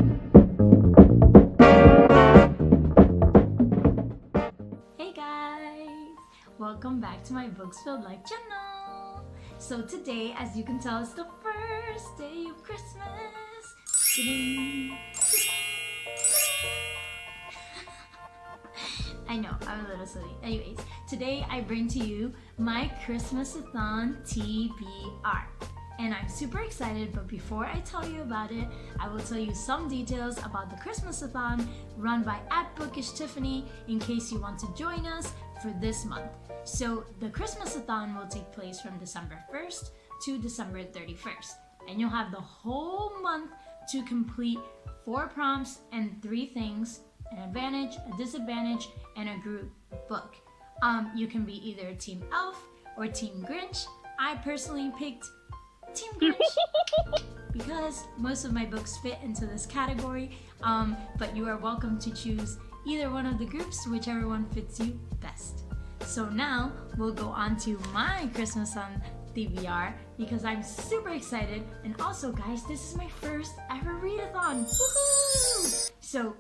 Hey guys! Welcome back to my Books Filled Life channel! So today, as you can tell, it's the first day of Christmas! I know, I'm a little silly. Anyways, today I bring to you my Christmasathon TBR. And I'm super excited, but before I tell you about it, I will tell you some details about the Christmasathon run by @BookishTiffany in case you want to join us for this month. So the Christmasathon will take place from December 1st to December 31st. And you'll have the whole month to complete 4 prompts and 3 things: an advantage, a disadvantage, and a group book. You can be either Team Elf or Team Grinch. I personally picked Team Grinch because most of my books fit into this category, but you are welcome to choose either one of the groups, whichever one fits you best. So now we'll go on to my Christmasathon TBR because I'm super excited, and also guys, this is my first ever readathon. Woohoo! So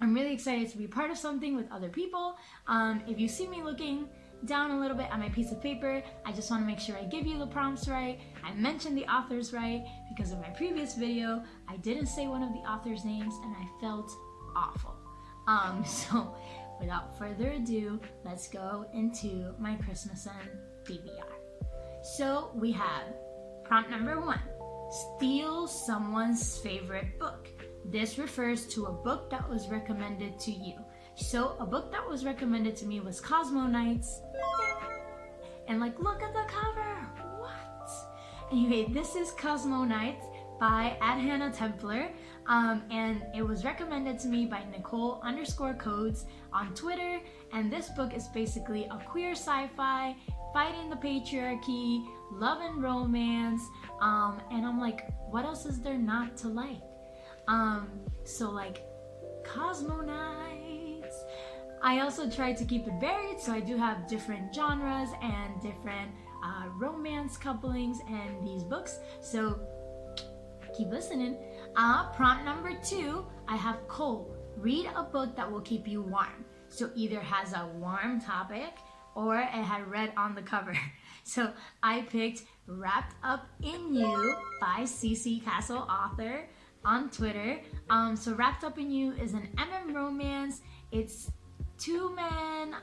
I'm really excited to be part of something with other people. If you see me looking down a little bit on my piece of paper, I just want to make sure I give you the prompts right, I mention the authors right, because in my previous video I didn't say one of the authors' names and I felt awful. So without further ado, let's go into my Christmasathon TBR. So we have prompt number 1: steal someone's favorite book. This refers to a book that was recommended to you. So a book that was recommended to me was CosmoKnights. And like, look at the cover, what? Anyway, this is CosmoKnights by @HannahTemplar, and it was recommended to me by Nicole_codes on Twitter. And this book is basically a queer sci-fi, fighting the patriarchy, love and romance, and I'm like, what else is there not to like? So like, CosmoKnights. I also tried to keep it varied, so I do have different genres and different romance couplings in these books, so keep listening. Prompt number 2, I have cold. Read a book that will keep you warm. So either has a warm topic or it had red on the cover. So I picked Wrapped Up in You by CC Castle author on Twitter. So Wrapped Up in You is an MM romance. It's 2 men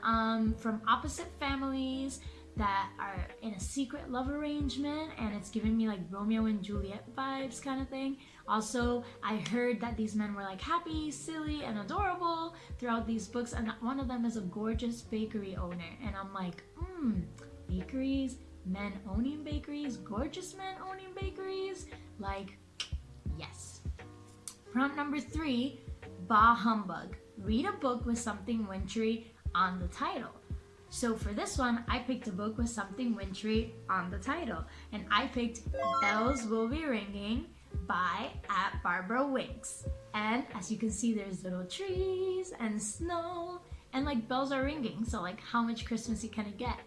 from opposite families that are in a secret love arrangement, and it's giving me like Romeo and Juliet vibes kind of thing. Also, I heard that these men were like happy, silly, and adorable throughout these books, and one of them is a gorgeous bakery owner, and I'm like, bakeries, men owning bakeries, gorgeous men owning bakeries, like, yes. Prompt number 3, Bah Humbug. Read a book with something wintry on the title. So for this one, I picked a book with something wintry on the title, and I picked Bells Will Be Ringing by @BarbaraWinks. And as you can see, there's little trees and snow, and like bells are ringing, so like how much Christmassy can it get?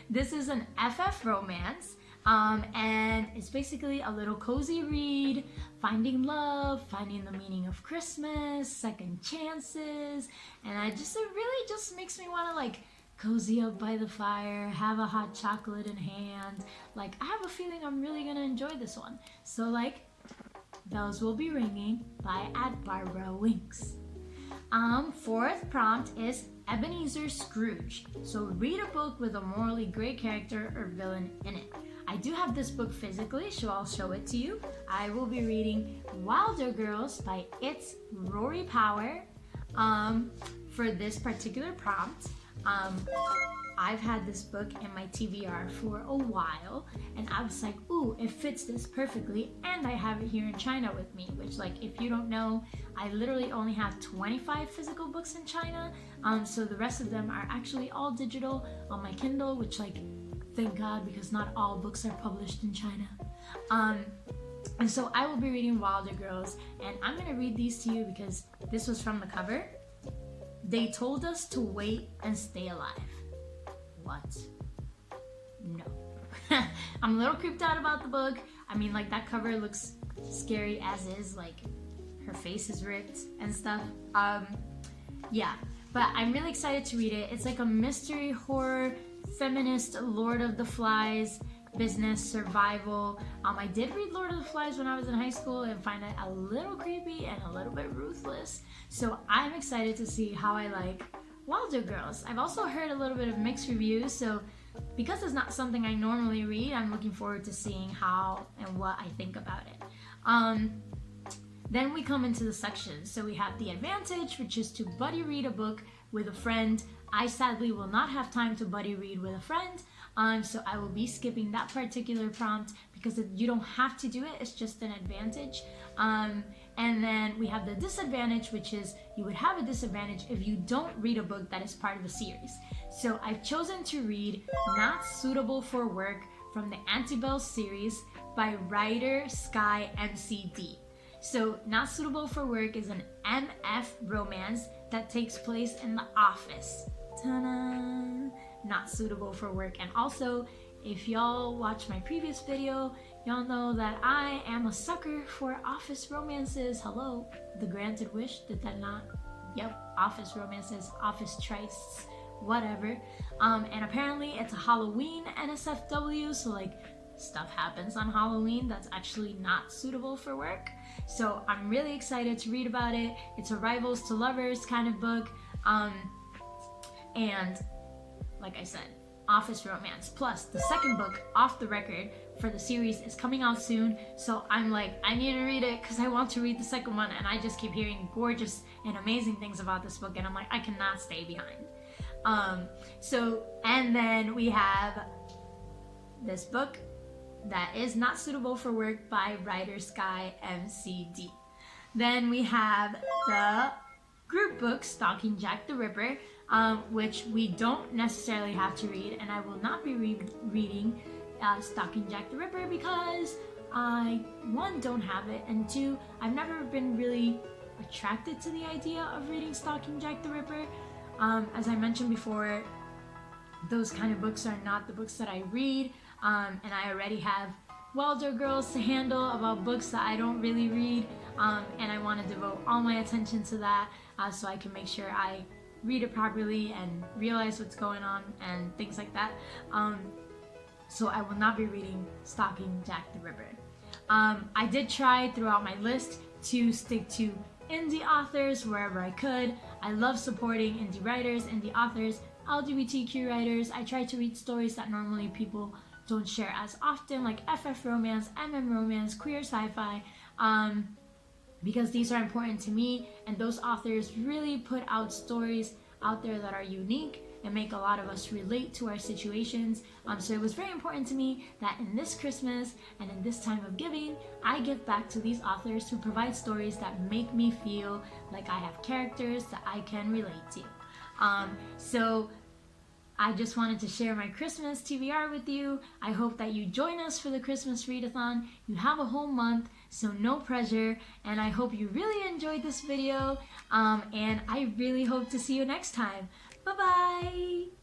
This is an FF romance. And it's basically a little cozy read, finding love, finding the meaning of Christmas, second chances, and it really just makes me want to like cozy up by the fire, have a hot chocolate in hand. Like, I have a feeling I'm really gonna enjoy this one. So like, Bells Will Be Ringing by @BarbaraWinks. 4th prompt is Ebenezer Scrooge. So read a book with a morally gray character or villain in it. I do have this book physically, so I'll show it to you. I will be reading Wilder Girls by It's Rory Power. For this particular prompt, I've had this book in my TBR for a while, and I was like, ooh, it fits this perfectly, and I have it here in China with me, which, like, if you don't know, I literally only have 25 physical books in China, so the rest of them are actually all digital on my Kindle, which, like, thank God, because not all books are published in China. And so I will be reading Wilder Girls, and I'm gonna read these to you because this was from the cover. They told us to wait and stay alive. What? No. I'm a little creeped out about the book. I mean, like, that cover looks scary as is. Like, her face is ripped and stuff. Yeah, but I'm really excited to read it. It's like a mystery horror, feminist, Lord of the Flies, business, survival. I did read Lord of the Flies when I was in high school and find it a little creepy and a little bit ruthless. So I'm excited to see how I like Wilder Girls. I've also heard a little bit of mixed reviews, so because it's not something I normally read, I'm looking forward to seeing how and what I think about it. Then we come into the sections. So we have the advantage, which is to buddy read a book with a friend. I sadly will not have time to buddy read with a friend, so I will be skipping that particular prompt because you don't have to do it, it's just an advantage. And then we have the disadvantage, which is you would have a disadvantage if you don't read a book that is part of a series. So I've chosen to read Not Suitable for Work from the Antebellum series by writer Sky MCD. So Not Suitable for Work is an MF romance that takes place in the office. Ta-da! Not suitable for work. And also, if y'all watch my previous video, y'all know that I am a sucker for office romances. Hello, The Granted Wish, did that not? Yep, office romances, office trysts, whatever. And apparently it's a Halloween NSFW, so like stuff happens on Halloween that's actually not suitable for work. So I'm really excited to read about it. It's a rivals to lovers kind of book. And like I said, office romance. Plus the second book, Off the Record, for the series is coming out soon. So I'm like, I need to read it because I want to read the second one, and I just keep hearing gorgeous and amazing things about this book, and I'm like, I cannot stay behind. And then we have this book that is Not Suitable for Work by writer Sky MCD. Then we have the group book Stalking Jack the Ripper, which we don't necessarily have to read, and I will not be reading Stalking Jack the Ripper because I, one, don't have it, and two, I've never been really attracted to the idea of reading Stalking Jack the Ripper. As I mentioned before, those kind of books are not the books that I read, and I already have Wilder Girls to handle about books that I don't really read, and I want to devote all my attention to that so I can make sure I read it properly and realize what's going on and things like that. So I will not be reading Stalking Jack the Ripper. I did try throughout my list to stick to indie authors wherever I could. I love supporting indie writers, indie authors, LGBTQ writers. I try to read stories that normally people don't share as often, like FF romance, MM romance, queer sci-fi, because these are important to me, and those authors really put out stories out there that are unique and make a lot of us relate to our situations. So it was very important to me that in this Christmas and in this time of giving, I give back to these authors who provide stories that make me feel like I have characters that I can relate to. So I just wanted to share my Christmas TBR with you. I hope that you join us for the Christmas readathon. You have a whole month, so no pressure, and I hope you really enjoyed this video, and I really hope to see you next time. Bye-bye!